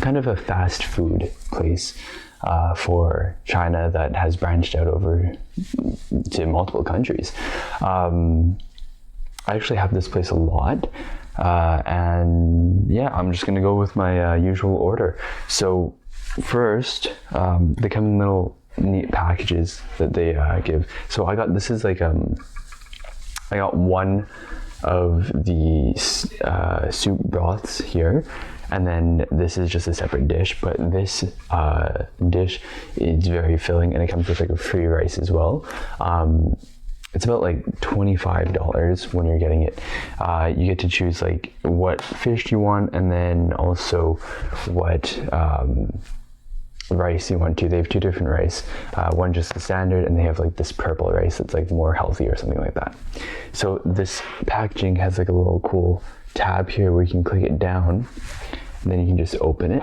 kind of a fast food place for China that has branched out over to multiple countries. I actually have this place a lot, and yeah, I'm just gonna go with my usual order. So first, they come in little neat packages that they give. So I got, this is like I got one of the soup broths here, and then this is just a separate dish, but this dish is very filling, and it comes with like a free rice as well. It's about like $25 when you're getting it. You get to choose like what fish you want, and then also what rice you want to. They have two different rice, one just the standard, and they have like this purple rice that's like more healthy or something like that. So this packaging has like a little cool tab here where you can click it down, and then you can just open it,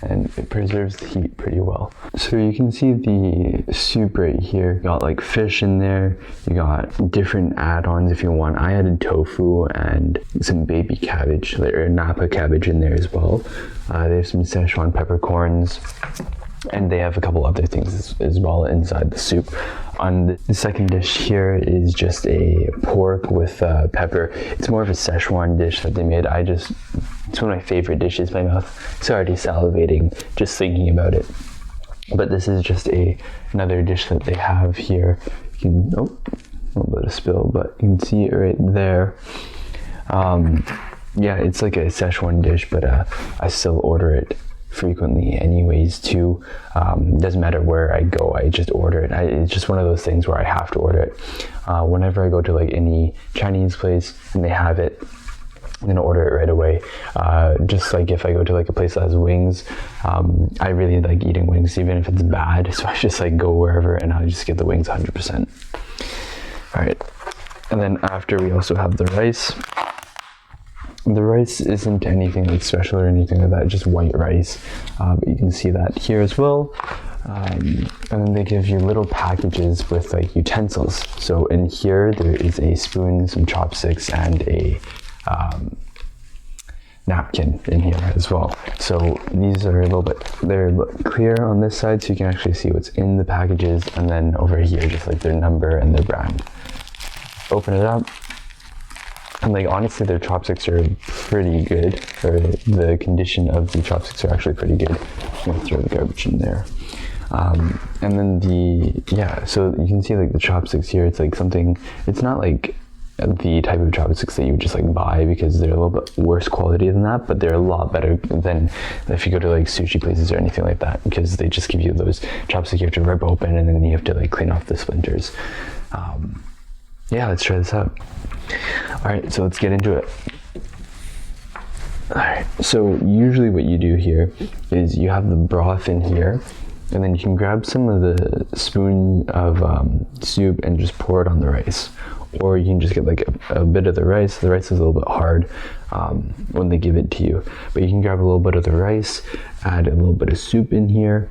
and it preserves the heat pretty well. So you can see the soup right here. You got like fish in there, you got different add-ons if you want. I added tofu and some baby cabbage, or Napa cabbage in there as well. They have some Sichuan peppercorns, and they have a couple other things as well inside the soup. On the second dish here is just a pork with pepper. It's more of a Sichuan dish that they made. It's one of my favorite dishes. My mouth is already salivating just thinking about it. But this is just another dish that they have here. You can, a little bit of spill, but you can see it right there. Yeah, it's like a Sichuan dish, but I still order it frequently anyways too. Doesn't matter where I go, I just order it. It's just one of those things where I have to order it. Whenever I go to like any Chinese place and they have it, I'm gonna order it right away. Just like if I go to like a place that has wings, I really like eating wings even if it's bad, so I just like go wherever and I just get the wings 100%. All right, and then after we also have the rice. The rice isn't anything like special or anything like that, just white rice, but you can see that here as well. And then they give you little packages with like utensils. So in here there is a spoon, some chopsticks, and a napkin in here as well. So these are they're clear on this side, so you can actually see what's in the packages, and then over here just like their number and their brand. Open it up. And like honestly, their chopsticks are pretty good, or the condition of the chopsticks are actually pretty good. I'm gonna throw the garbage in there. And then so you can see like the chopsticks here, it's like something, it's not like the type of chopsticks that you would just like buy, because they're a little bit worse quality than that, but they're a lot better than if you go to like sushi places or anything like that, because they just give you those chopsticks you have to rip open, and then you have to like clean off the splinters. Yeah, let's try this out. All right, so let's get into it. All right, so usually what you do here is you have the broth in here, and then you can grab some of the spoon of soup and just pour it on the rice. Or you can just get like a bit of the rice. The rice is a little bit hard when they give it to you, but you can grab a little bit of the rice, add a little bit of soup in here,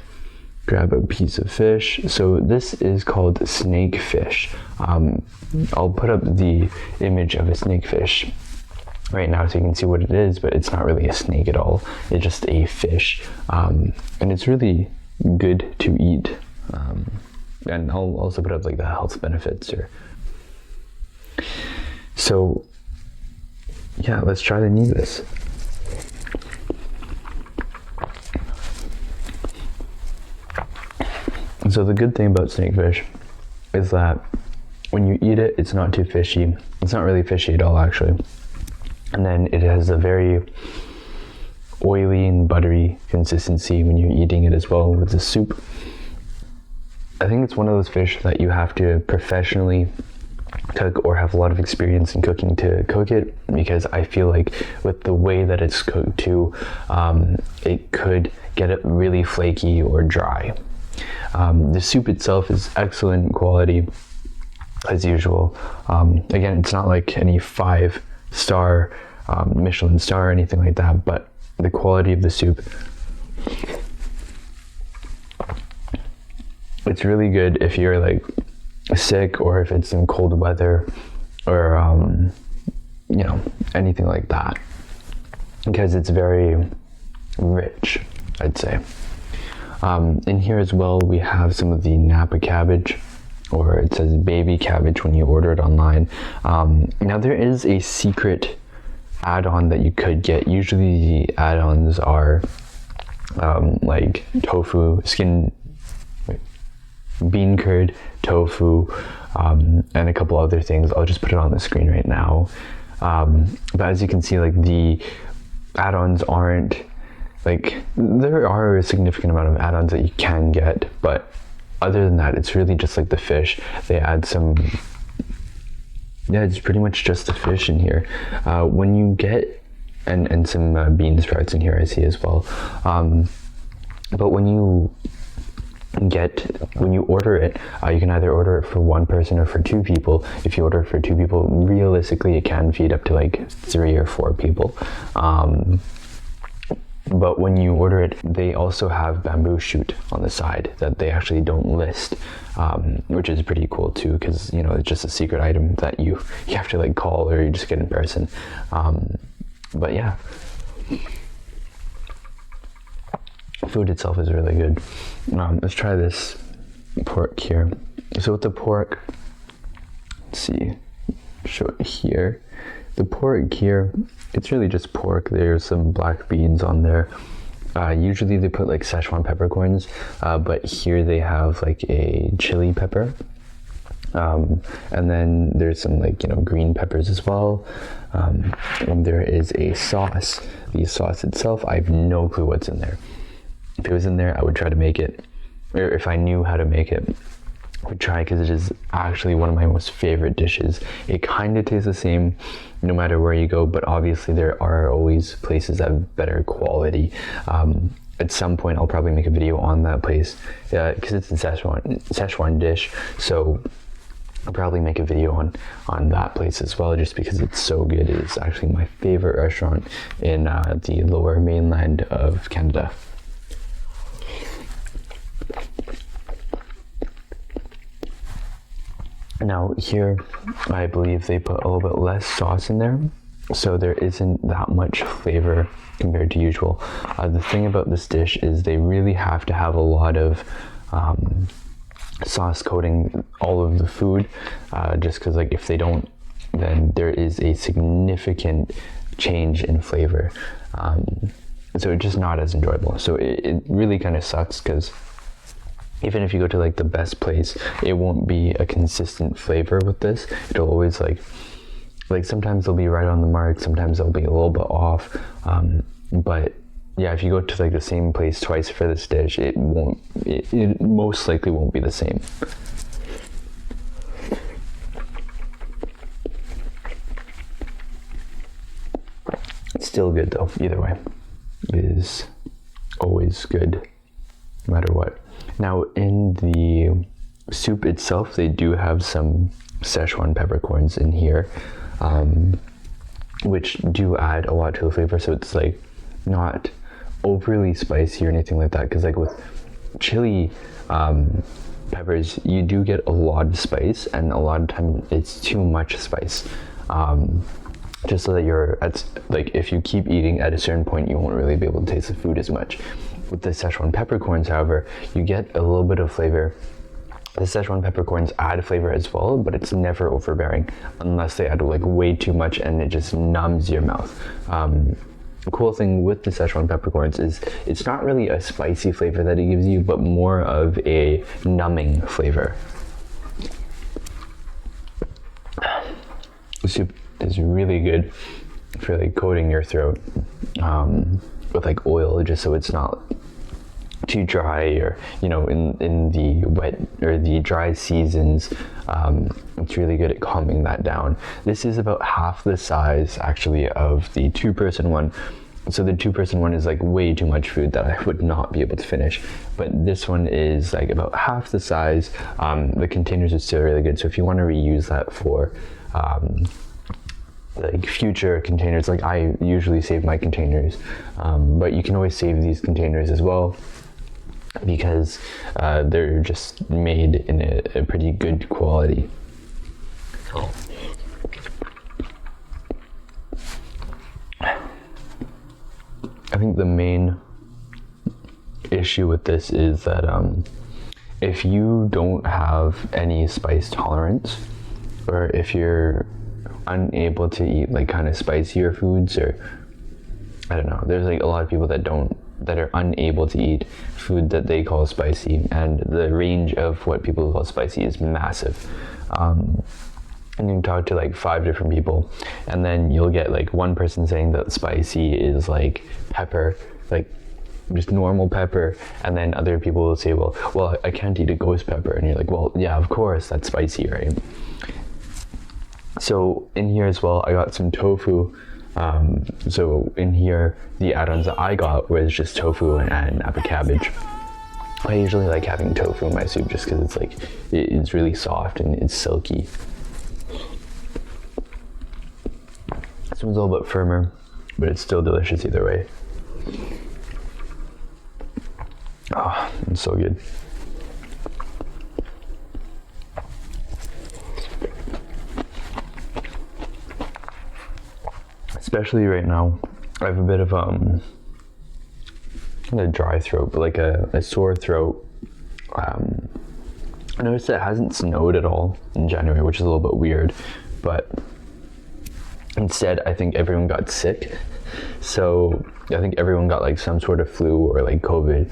grab a piece of fish. So this is called snake fish. I'll put up the image of a snake fish right now so you can see what it is, but it's not really a snake at all. It's just a fish, and it's really good to eat. And I'll also put up like the health benefits here. So yeah, let's try to knead this. So the good thing about snakefish is that when you eat it, it's not too fishy. It's not really fishy at all, actually. And then it has a very oily and buttery consistency when you're eating it as well with the soup. I think it's one of those fish that you have to professionally cook or have a lot of experience in cooking to cook it, because I feel like with the way that it's cooked too, it could get it really flaky or dry. The soup itself is excellent quality as usual. Again, it's not like any 5-star Michelin star or anything like that, but the quality of the soup, it's really good if you're like sick, or if it's in cold weather, or anything like that. because it's very rich, I'd say. In here as well, we have some of the Napa cabbage, or it says baby cabbage when you order it online. Now there is a secret add-on that you could get. Usually the add-ons are like tofu, bean curd, tofu, and a couple other things. I'll just put it on the screen right now. But as you can see, like the add-ons aren't like, there are a significant amount of add-ons that you can get, but other than that, it's really just like the fish. They add some, yeah, it's pretty much just the fish in here. When you get, and some bean sprouts in here I see as well. But when you order it, you can either order it for one person or for two people. If you order it for two people, realistically it can feed up to like 3 or 4 people. But when you order it, they also have bamboo shoot on the side that they actually don't list, which is pretty cool too, because you know, it's just a secret item that you have to like call, or you just get in person. But yeah, food itself is really good. Let's try this pork here. So with the pork, let's see, show it here. The pork here, it's really just pork. There's some black beans on there. Usually they put like Sichuan peppercorns, but here they have like a chili pepper. And then there's some like, you know, green peppers as well. And there is a sauce. The sauce itself, I have no clue what's in there. If it was in there, I would try to make it, or if I knew how to make it, I would try, because it is actually one of my most favorite dishes. It kind of tastes the same no matter where you go, but obviously there are always places that have better quality. At some point I'll probably make a video on that place, because it's a Sichuan dish, so I'll probably make a video on that place as well, just because it's so good. It is actually my favorite restaurant in the lower mainland of Canada. Now here, I believe they put a little bit less sauce in there, so there isn't that much flavor compared to usual. The thing about this dish is they really have to have a lot of sauce coating all of the food, just because like if they don't, then there is a significant change in flavor. So it's just not as enjoyable. So it really kind of sucks, because even if you go to like the best place, it won't be a consistent flavor with this. It'll always like sometimes they'll be right on the mark, sometimes they'll be a little bit off. But yeah, if you go to like the same place twice for this dish, it most likely won't be the same. It's still good though, either way. It is always good, no matter what. Now in the soup itself, they do have some Sichuan peppercorns in here, which do add a lot to the flavor. So it's like not overly spicy or anything like that, because like with chili peppers, you do get a lot of spice, and a lot of time it's too much spice. Just so that if you keep eating, at a certain point you won't really be able to taste the food as much. With the Sichuan peppercorns, however, you get a little bit of flavor. The Sichuan peppercorns add flavor as well, but it's never overbearing, unless they add like way too much and it just numbs your mouth. The cool thing with the Sichuan peppercorns is it's not really a spicy flavor that it gives you, but more of a numbing flavor. The soup is really good for like coating your throat with like oil, just so it's not too dry, or you know, in the wet or the dry seasons, it's really good at calming that down. This is about half the size actually of the 2-person one. So the 2-person one is like way too much food that I would not be able to finish, but this one is like about half the size. The containers are still really good, so if you want to reuse that for like future containers, like I usually save my containers, but you can always save these containers as well, because they're just made in a pretty good quality. I think the main issue with this is that if you don't have any spice tolerance, or if you're unable to eat like kind of spicier foods, or I don't know, there's like a lot of people that are unable to eat food that they call spicy, and the range of what people call spicy is massive. And you can talk to like 5 different people, and then you'll get like one person saying that spicy is like pepper, like just normal pepper, and then other people will say, well, I can't eat a ghost pepper, and you're like, well, yeah, of course, that's spicy, right? So in here as well, I got some tofu. So in here, the add-ons that I got was just tofu and napa cabbage. I usually like having tofu in my soup just because it's like, it's really soft and it's silky. This one's a little bit firmer, but it's still delicious either way. Oh, it's so good. Especially right now, I have a bit of not a dry throat, but like a sore throat. I noticed that it hasn't snowed at all in January, which is a little bit weird, but instead I think everyone got sick. So I think everyone got like some sort of flu or like COVID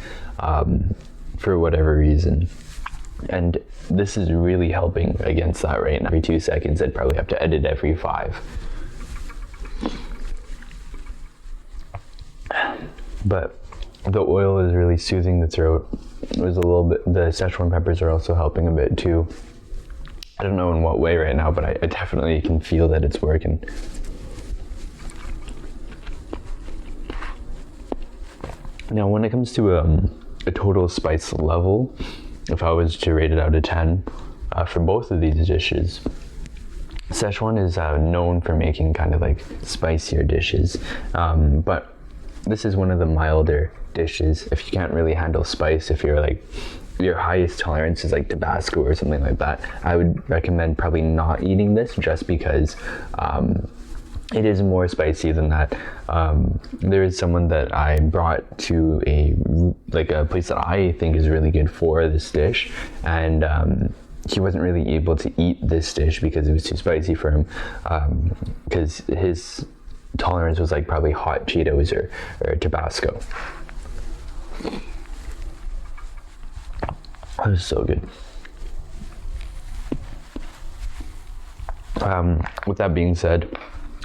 for whatever reason. And this is really helping against that right now. Every 2 seconds, I'd probably have to edit every 5. But the oil is really soothing the throat. It was a little bit, the Sichuan peppers are also helping a bit too. I don't know in what way right now, but I definitely can feel that it's working. Now, when it comes to a total spice level, if I was to rate it out of 10 for both of these dishes, Sichuan is known for making kind of like spicier dishes, but this is one of the milder dishes. If you can't really handle spice, if you're like, your highest tolerance is like Tabasco or something like that, I would recommend probably not eating this, just because it is more spicy than that. There is someone that I brought to a place that I think is really good for this dish, and he wasn't really able to eat this dish because it was too spicy for him, because his tolerance was like probably hot Cheetos or Tabasco. That was so good. With that being said,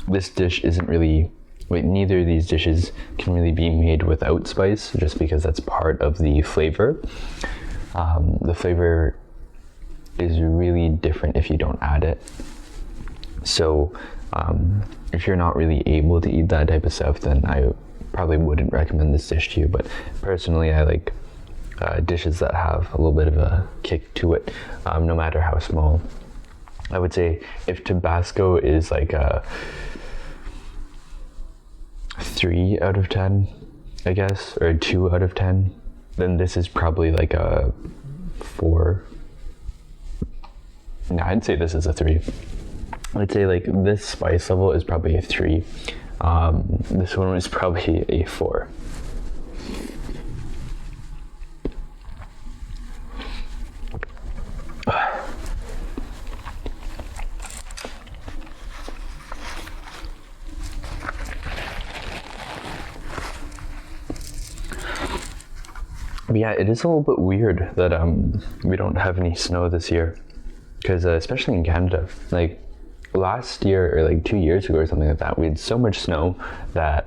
this dish isn't really, neither of these dishes can really be made without spice, just because that's part of the flavor. The flavor is really different if you don't add it. So if you're not really able to eat that type of stuff, then I probably wouldn't recommend this dish to you. But personally, I like dishes that have a little bit of a kick to it, no matter how small. I would say if Tabasco is like a 3 out of 10, I guess, or a 2 out of 10, then this is probably like a 4. No, I'd say this is a 3. I'd say like this spice level is probably a 3. This one was probably a 4. But yeah, it is a little bit weird that we don't have any snow this year, because especially in Canada, like last year or like 2 years ago or something like that, we had so much snow that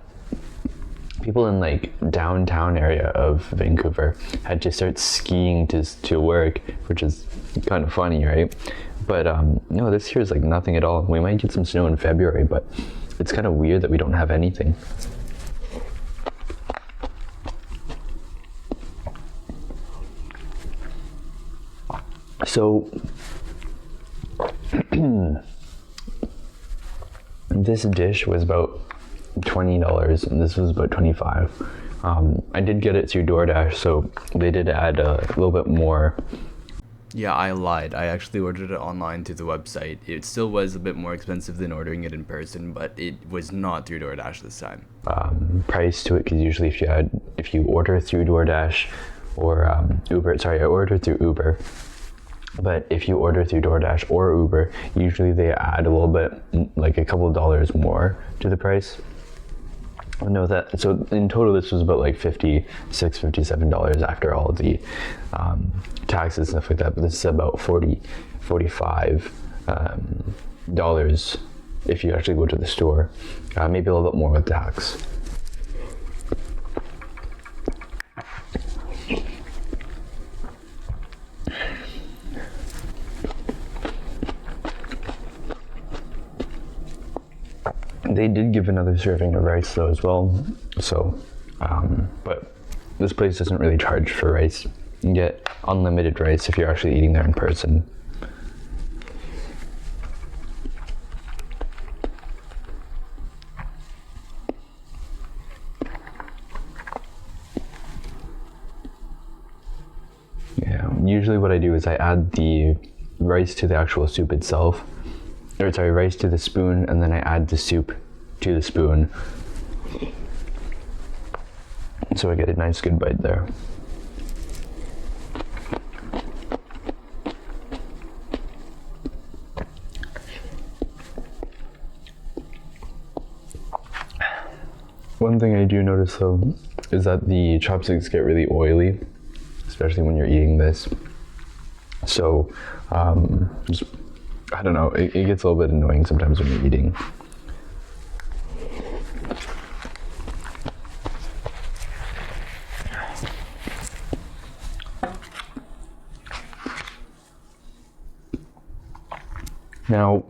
people in like downtown area of Vancouver had to start skiing to work, which is kind of funny, right? But no, this year is like nothing at all. We might get some snow in February, but it's kind of weird that we don't have anything. So this dish was about $20 and this was about $25. I did get it through DoorDash, so they did add a little bit more. Yeah, I lied. I actually ordered it online through the website. It still was a bit more expensive than ordering it in person, but it was not through DoorDash this time. price to it, because usually if you order through DoorDash or Uber, sorry, I ordered through Uber. But if you order through DoorDash or Uber, usually they add a little bit, like a couple of dollars more to the price. I know that. So in total, this was about like $56, $57 after all the taxes and stuff like that. But this is about $45 dollars if you actually go to the store. Maybe a little bit more with tax. They did give another serving of rice though as well, so but this place doesn't really charge for rice. You can get unlimited rice if you're actually eating there in person. Yeah, usually what I do is I add the rice to the actual soup itself, or sorry, rice to the spoon, and then I add the soup to the spoon, so I get a nice good bite there. One thing I do notice though is that the chopsticks get really oily, especially when you're eating this. So just, I don't know, it gets a little bit annoying sometimes when you're eating. Now,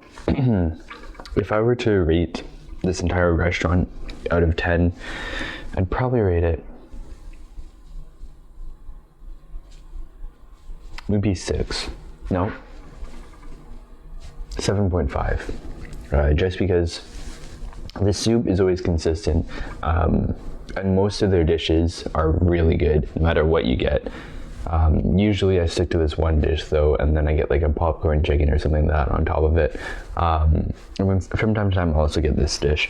if I were to rate this entire restaurant out of 10, I'd probably rate it maybe 6. No, 7.5. Just because the soup is always consistent, and most of their dishes are really good, no matter what you get. Usually I stick to this one dish though, and then I get like a popcorn chicken or something like that on top of it. And from time to time I'll also get this dish.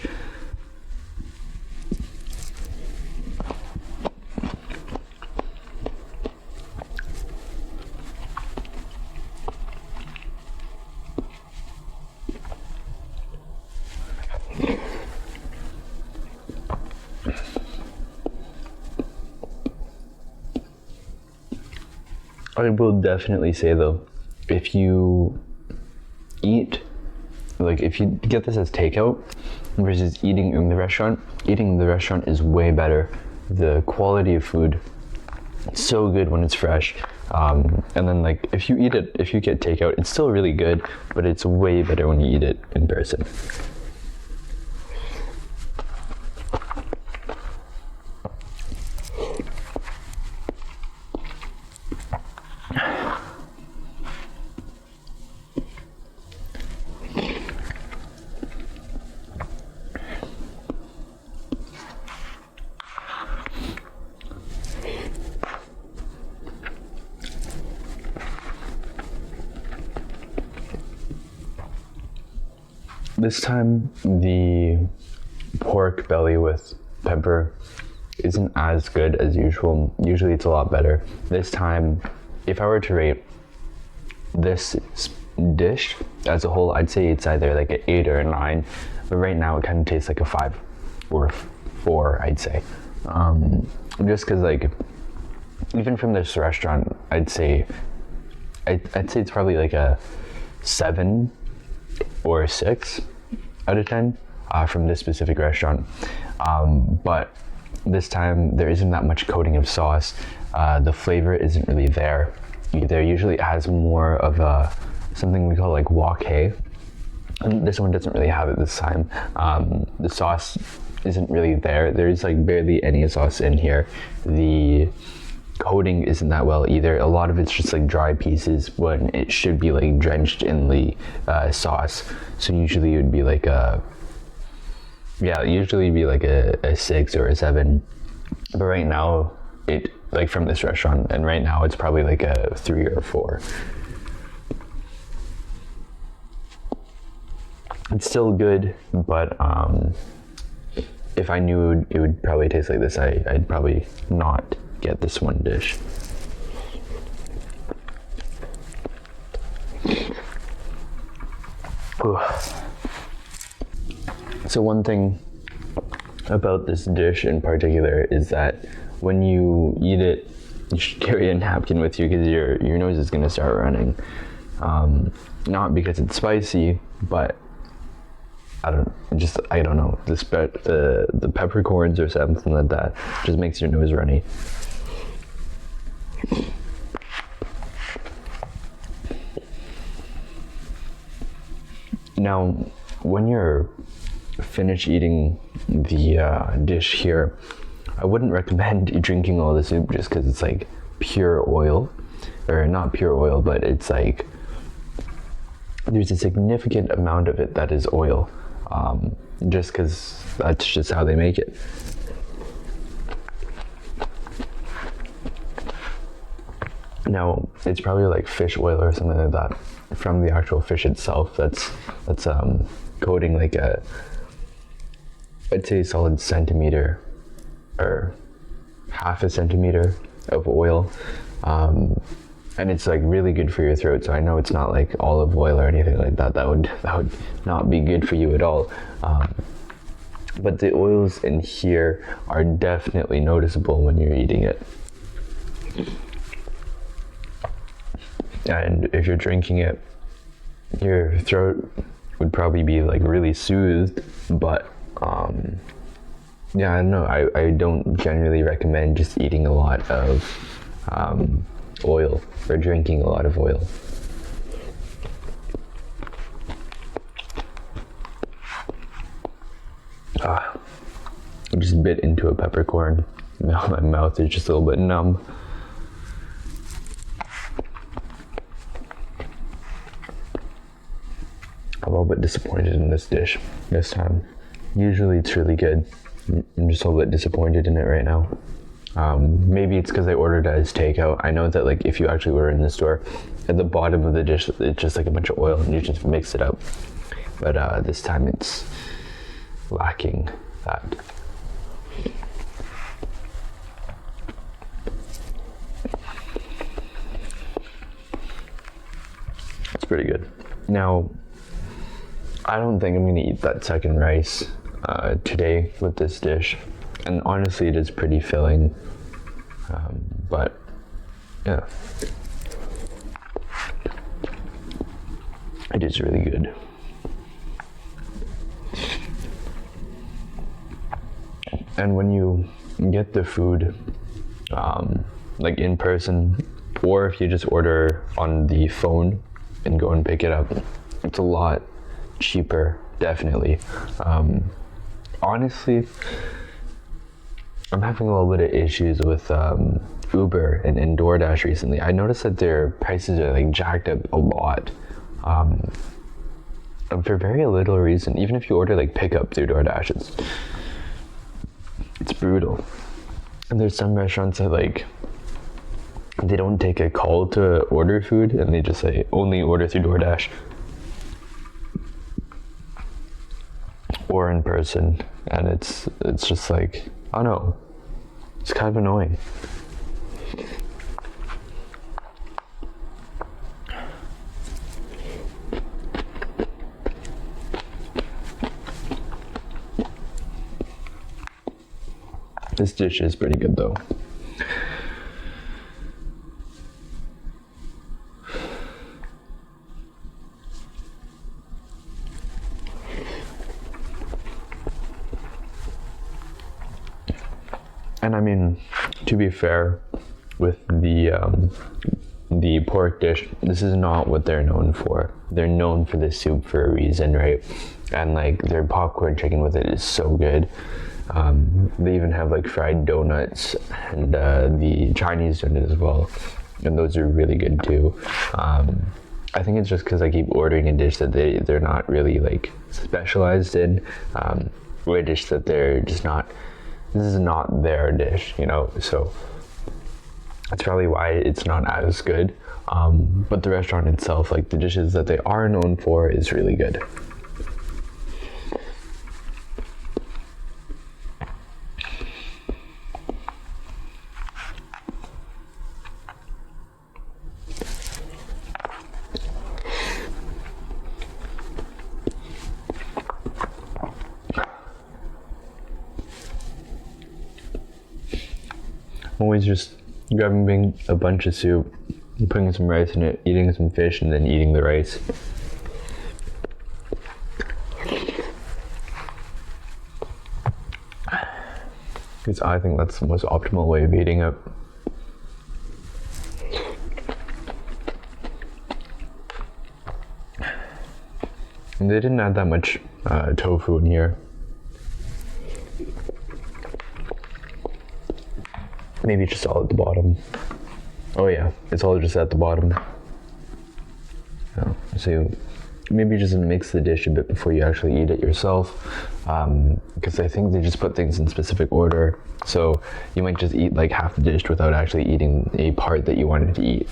I will definitely say though, if you eat, like if you get this as takeout versus eating in the restaurant is way better. The quality of food, it's so good when it's fresh. And then like if you get takeout, it's still really good, but it's way better when you eat it in person. This time, the pork belly with pepper isn't as good as usual. Usually it's a lot better. This time, if I were to rate this dish as a whole, I'd say it's either like an 8 or a 9. But right now it kind of tastes like a 5 or 4, I'd say. Just because like, even from this restaurant, I'd say it's probably like a 7 or a 6 out of 10 from this specific restaurant. But this time there isn't that much coating of sauce. The flavor isn't really there either. Usually it has more of something we call like wok hei, and this one doesn't really have it this time. The sauce isn't really there. There's like barely any sauce in here. The coating isn't that well either. A lot of it's just like dry pieces when it should be like drenched in the sauce. So usually it would be like a 6 or a 7. But right now, it like from this restaurant, and right now it's probably like a 3 or a 4. It's still good, but if I knew it would probably taste like this, I'd probably not get this one dish. Ooh. So one thing about this dish in particular is that when you eat it, you should carry a napkin with you because your nose is going to start running. Not because it's spicy, but I don't know. The peppercorns or something like that just makes your nose runny. Now, when you're finished eating the dish here, I wouldn't recommend drinking all the soup just because it's like pure oil, or not pure oil, but it's like there's a significant amount of it that is oil, just because that's just how they make it. Now, it's probably like fish oil or something like that from the actual fish itself that's coating like I'd say a solid centimeter or half a centimeter of oil. And it's like really good for your throat. So I know it's not like olive oil or anything like that. That would not be good for you at all. But the oils in here are definitely noticeable when you're eating it. And if you're drinking it, your throat would probably be like really soothed. But yeah, I don't know. I don't generally recommend just eating a lot of oil or drinking a lot of oil. I just bit into a peppercorn. Now my mouth is just a little bit numb. I'm a little bit disappointed in this dish this time. Usually it's really good. I'm just a little bit disappointed in it right now. Maybe it's because I ordered it as takeout. I know that like if you actually order in the store, at the bottom of the dish it's just like a bunch of oil and you just mix it up. But this time it's lacking that. It's pretty good. Now, I don't think I'm gonna eat that second rice today with this dish. And honestly, it is pretty filling. But yeah, it is really good. And when you get the food, like in person, or if you just order on the phone and go and pick it up, it's a lot cheaper, definitely. Honestly, I'm having a little bit of issues with Uber and DoorDash recently. I noticed that their prices are like jacked up a lot. And for very little reason. Even if you order like pickup through DoorDash, it's brutal. And there's some restaurants that like they don't take a call to order food and they just say only order through DoorDash or in person, and it's just like, I don't know, it's kind of annoying. This dish is pretty good though. And I mean, to be fair, with the pork dish, this is not what they're known for. They're known for the soup for a reason, right? And like their popcorn chicken with it is so good. They even have like fried donuts and the Chinese donut as well, and those are really good too. I think it's just because I keep ordering a dish that they're not really like specialized in, or a dish that they're just not. This is not their dish, you know. So that's probably why it's not as good. But the restaurant itself, like the dishes that they are known for, is really good. always just grabbing a bunch of soup, putting some rice in it, eating some fish, and then eating the rice. Because I think that's the most optimal way of eating it. And they didn't add that much tofu in here. Maybe just all at the bottom. Oh yeah, it's all just at the bottom. So you maybe just mix the dish a bit before you actually eat it yourself, because I think they just put things in specific order. So you might just eat like half the dish without actually eating a part that you wanted to eat.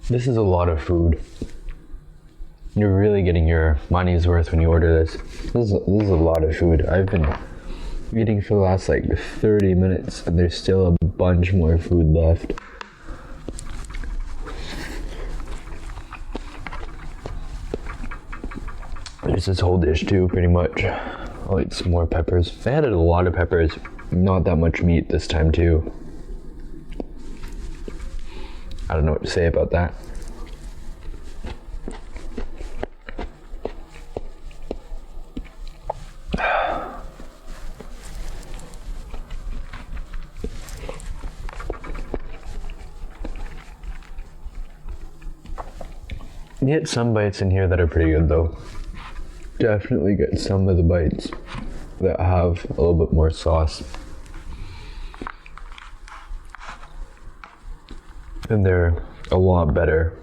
This is a lot of food. You're really getting your money's worth when you order this. This is a lot of food. I've been eating for the last like 30 minutes and there's still a bunch more food left. There's this whole dish too, pretty much. I'll eat some more peppers. They added a lot of peppers. Not that much meat this time too. I don't know what to say about that. You get some bites in here that are pretty good though. Definitely get some of the bites that have a little bit more sauce. And they're a lot better.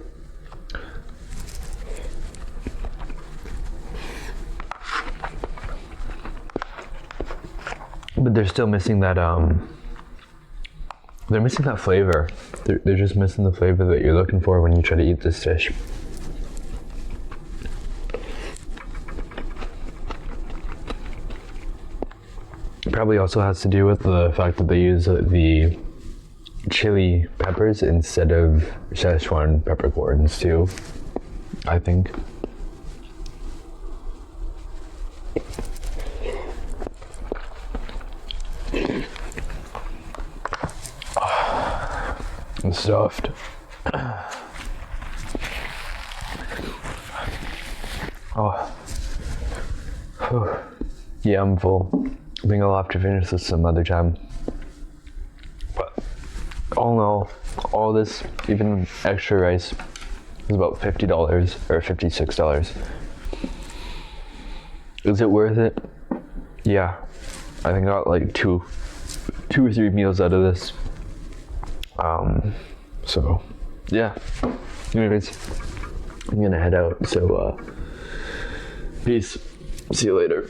But they're still missing that they're missing that flavor. They're just missing the flavor that you're looking for when you try to eat this dish. It probably also has to do with the fact that they use the chili peppers instead of Sichuan peppercorns too, I think. I'm stuffed. Oh. Yeah, I'm full. I think I'll have to finish this some other time. But all in all this, even extra rice, is about $50 or $56. Is it worth it? Yeah. I think I got like two or three meals out of this. So yeah. Anyways, I'm gonna head out. So peace. See you later.